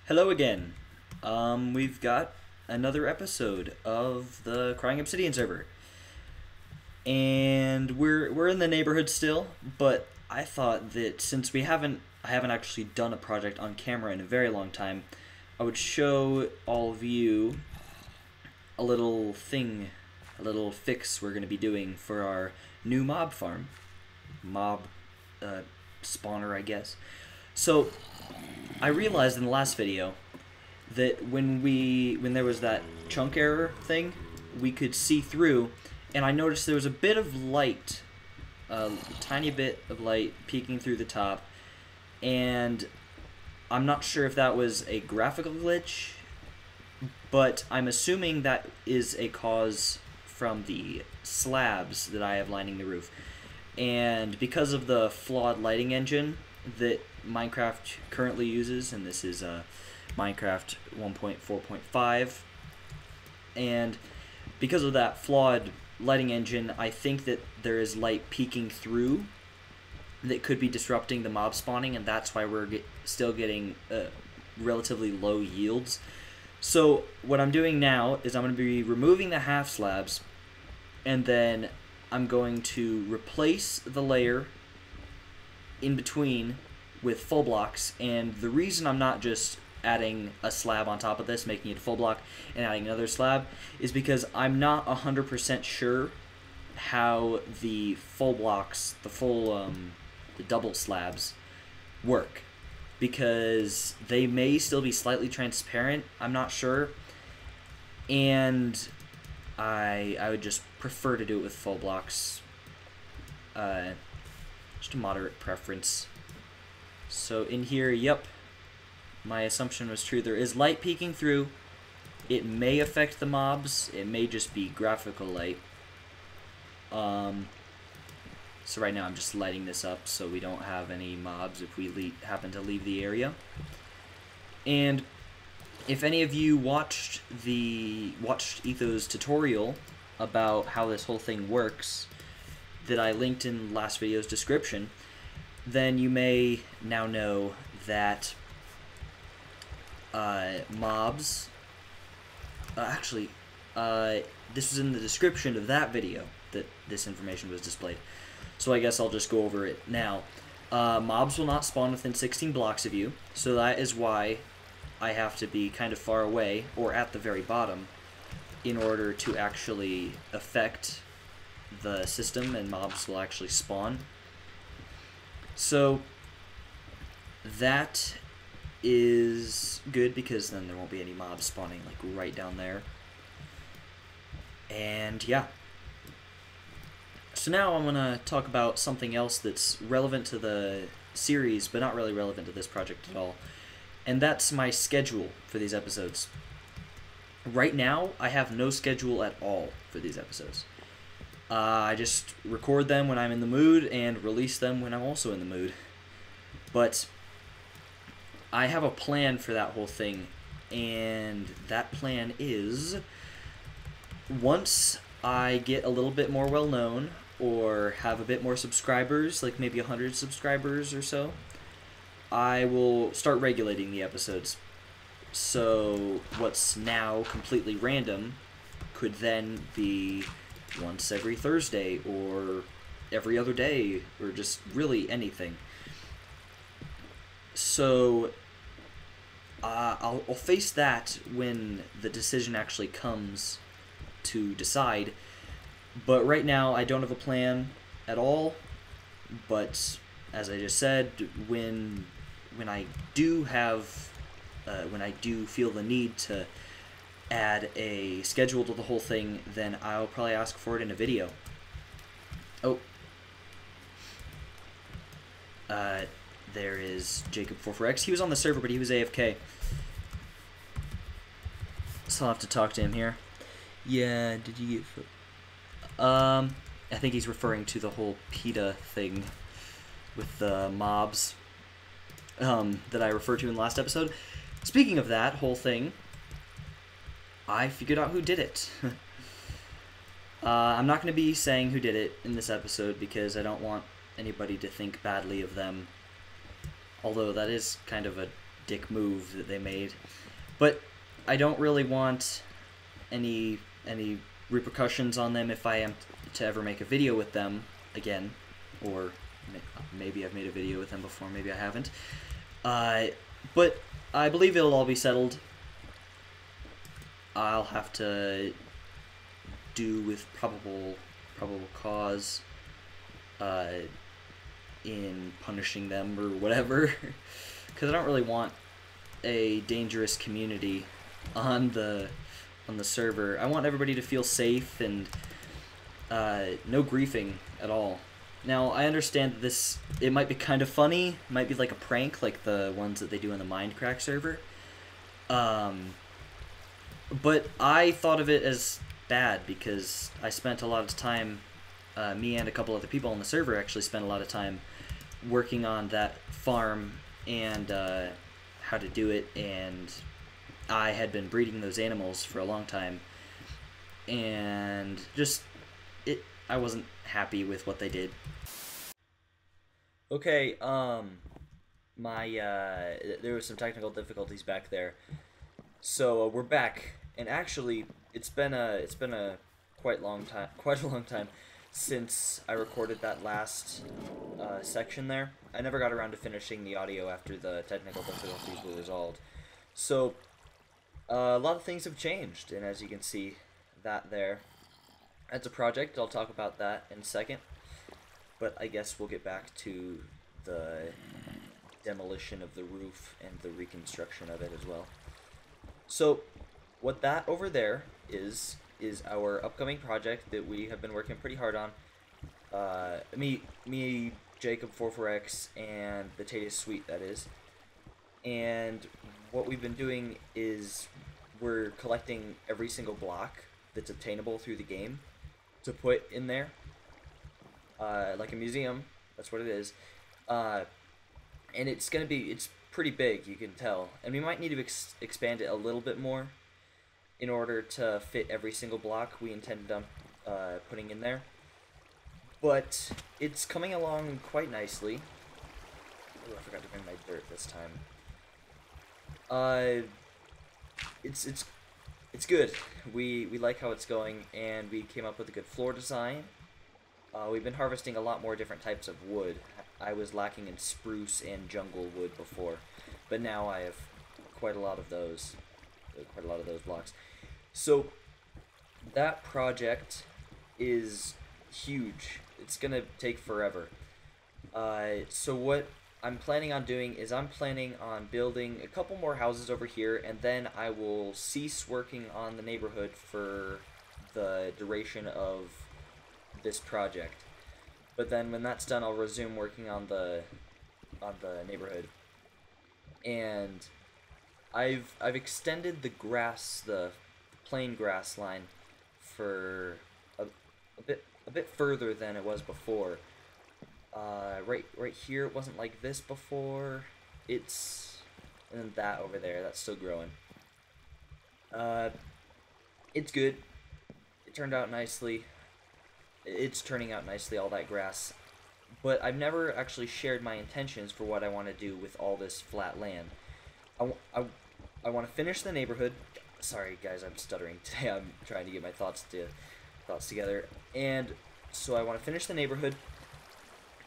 Hello again. We've got another episode of the Crying Obsidian server, and we're in the neighborhood still. But I thought that since I haven't actually done a project on camera in a very long time, I would show all of you a little thing, a little fix we're going to be doing for our new mob farm, mob spawner, I guess. So I realized in the last video that when there was that chunk error thing, we could see through, and I noticed there was a bit of light, a tiny bit of light peeking through the top, and I'm not sure if that was a graphical glitch, but I'm assuming that is a cause from the slabs that I have lining the roof. And because of the flawed lighting engine that Minecraft currently uses, and this is Minecraft 1.4.5, and because of that flawed lighting engine, I think that there is light peeking through that could be disrupting the mob spawning, and that's why we're still getting relatively low yields. So what I'm doing now is I'm going to be removing the half slabs, and then I'm going to replace the layer in between with full blocks. And the reason I'm not just adding a slab on top of this, making it a full block, and adding another slab, is because I'm not 100% sure how the full blocks, the double slabs work, because they may still be slightly transparent. I'm not sure, and I would just prefer to do it with full blocks. Just a moderate preference. So in here, yep, my assumption was true. There is light peeking through. It may affect the mobs. It may just be graphical light. So right now I'm just lighting this up so we don't have any mobs if we happen to leave the area. And if any of you watched Etho's tutorial about how this whole thing works, that I linked in last video's description, then you may now know that mobs, this was in the description of that video that this information was displayed, so I guess I'll just go over it now. Mobs will not spawn within 16 blocks of you, so that is why I have to be kind of far away, or at the very bottom, in order to actually affect the system and mobs will actually spawn. So that is good, because then there won't be any mobs spawning like right down there. And yeah. So now I'm going to talk about something else that's relevant to the series, but not really relevant to this project at all. And that's my schedule for these episodes. Right now, I have no schedule at all for these episodes. I just record them when I'm in the mood and release them when I'm also in the mood. But I have a plan for that whole thing, and that plan is, once I get a little bit more well known or have a bit more subscribers, like maybe 100 subscribers or so, I will start regulating the episodes. So what's now completely random could then be once every Thursday or every other day, or just really anything. So I'll face that when the decision actually comes to decide. But right now I don't have a plan at all. But as I just said, when I do feel the need to add a schedule to the whole thing, then I'll probably ask for it in a video. Oh. There is Jacob44X. He was on the server, but he was AFK. So I'll have to talk to him here. Yeah, did you get... I think he's referring to the whole PETA thing with the mobs that I referred to in the last episode. Speaking of that whole thing, I figured out who did it. I'm not going to be saying who did it in this episode because I don't want anybody to think badly of them. Although that is kind of a dick move that they made. But I don't really want any repercussions on them if I am to ever make a video with them again, or maybe I've made a video with them before, maybe I haven't. But I believe it'll all be settled. I'll have to do with probable cause in punishing them or whatever, because I don't really want a dangerous community on the server. I want everybody to feel safe and no griefing at all. Now, I understand that it might be kind of funny, it might be like a prank, like the ones that they do in the Mindcrack server. But I thought of it as bad because I spent a lot of time, me and a couple other people on the server actually spent a lot of time working on that farm and how to do it, and I had been breeding those animals for a long time, and just I wasn't happy with what they did. Okay, there was some technical difficulties back there, so we're back, and actually it's been a quite a long time since I recorded that last section there. I never got around to finishing the audio after the technical difficulties were resolved. So a lot of things have changed, and as you can see, that's a project. I'll talk about that in a second. But I guess we'll get back to the demolition of the roof and the reconstruction of it as well. So what that over there is our upcoming project that we have been working pretty hard on. Me, Jacob 44X, and the Tadius Suite, that is. And what we've been doing is we're collecting every single block that's obtainable through the game to put in there, like a museum. That's what it is. And it's pretty big, you can tell, and we might need to expand it a little bit more in order to fit every single block we intend on putting in there. But it's coming along quite nicely. Oh, I forgot to bring my dirt this time. It's good. We like how it's going, and we came up with a good floor design. We've been harvesting a lot more different types of wood. I was lacking in spruce and jungle wood before, but now I have quite a lot of those blocks. So that project is huge. It's gonna take forever. So what I'm planning on doing is I'm planning on building a couple more houses over here, and then I will cease working on the neighborhood for the duration of this project. But then when that's done, I'll resume working on the neighborhood. And I've extended the plain grass line for a bit further than it was before. Right here, it wasn't like this before. And then that over there, that's still growing. It's good. It turned out nicely. It's turning out nicely, all that grass. But I've never actually shared my intentions for what I want to do with all this flat land. I want to finish the neighborhood. Sorry guys, I'm stuttering today. I'm trying to get my thoughts together. And so I want to finish the neighborhood,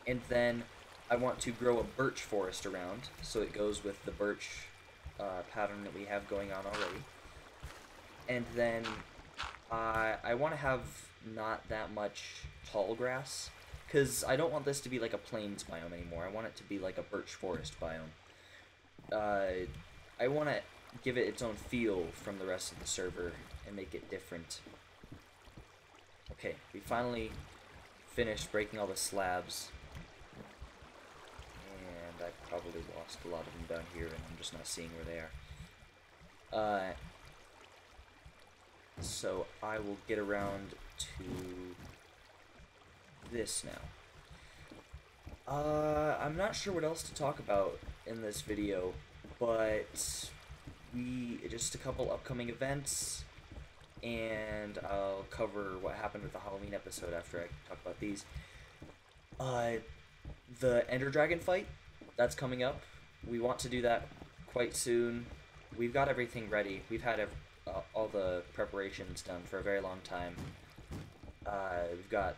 and then I want to grow a birch forest around, so it goes with the birch pattern that we have going on already. And then I want to have not that much tall grass, because I don't want this to be like a plains biome anymore. I want it to be like a birch forest biome. I want to give it its own feel from the rest of the server and make it different. Okay, we finally finished breaking all the slabs, and I probably lost a lot of them down here, and I'm just not seeing where they are. So I will get around to this now. I'm not sure what else to talk about in this video, but just a couple upcoming events, and I'll cover what happened with the Halloween episode after I talk about these. The Ender Dragon fight, that's coming up. We want to do that quite soon. We've got everything ready. We've had all the preparations done for a very long time. We've got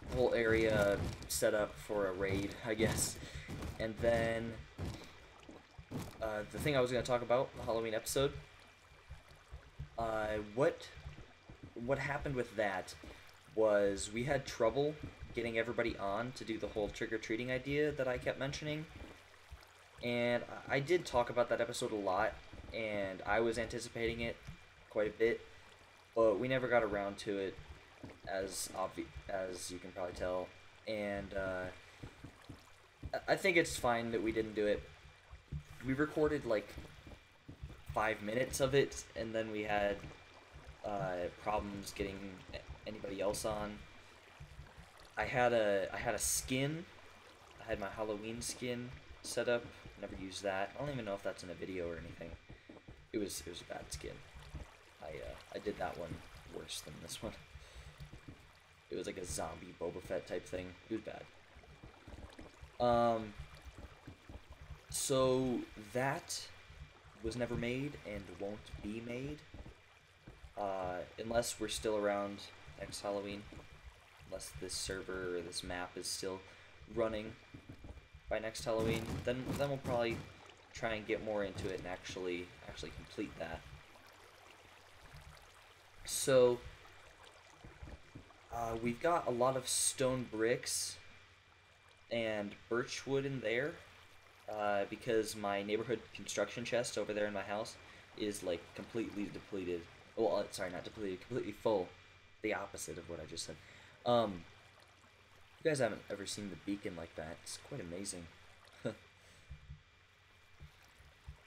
the whole area set up for a raid, I guess. And then the thing I was going to talk about, the Halloween episode, what happened with that was we had trouble getting everybody on to do the whole trick-or-treating idea that I kept mentioning. And I did talk about that episode a lot, and I was anticipating it quite a bit, but we never got around to it, as you can probably tell. And I think it's fine that we didn't do it. We recorded like 5 minutes of it, and then we had problems getting anybody else on. I had a skin. I had my Halloween skin set up. Never used that. I don't even know if that's in a video or anything. It was a bad skin. I did that one worse than this one. It was like a zombie Boba Fett type thing. It was bad. So that was never made and won't be made unless we're still around next Halloween. Unless this server or this map is still running by next Halloween, then we'll probably try and get more into it and actually complete that. So we've got a lot of stone bricks and birch wood in there because my neighborhood construction chest over there in my house is like completely depleted. Well, sorry, not depleted, completely full. The opposite of what I just said. You guys haven't ever seen the beacon like that. It's quite amazing.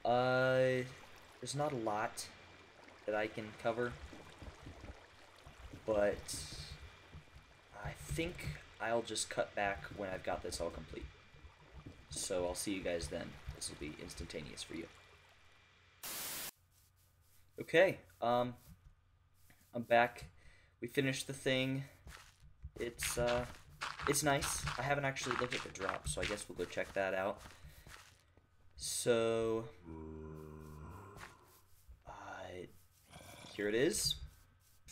There's not a lot that I can cover, but I think I'll just cut back when I've got this all complete. So I'll see you guys then. This will be instantaneous for you. Okay, I'm back. We finished the thing. It's nice. I haven't actually looked at the drop, so I guess we'll go check that out. So, here it is.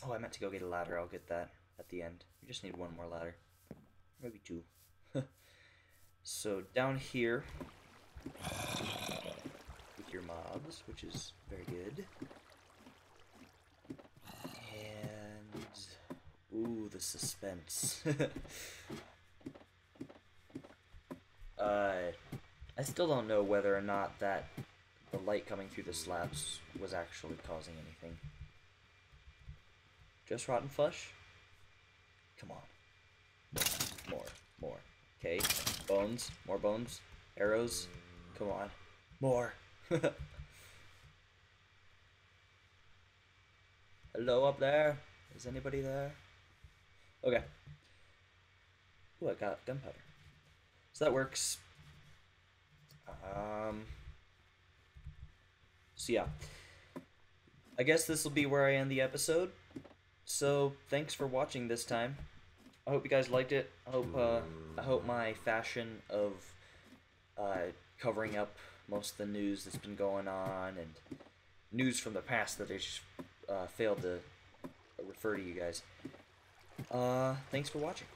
Oh, I meant to go get a ladder. I'll get that at the end. We just need one more ladder. Maybe two. So, down here, with your mobs, which is very good. And ooh, the suspense. I still don't know whether or not that the light coming through the slabs was actually causing anything. Just rotten flesh? Come on. More. Okay, bones, more bones, arrows. Come on, more. Hello up there? Is anybody there? Okay. Ooh, I got gunpowder. So that works. So yeah. I guess this will be where I end the episode. So thanks for watching this time. I hope you guys liked it. I hope my fashion of covering up most of the news that's been going on and news from the past that I just failed to refer to you guys. Thanks for watching.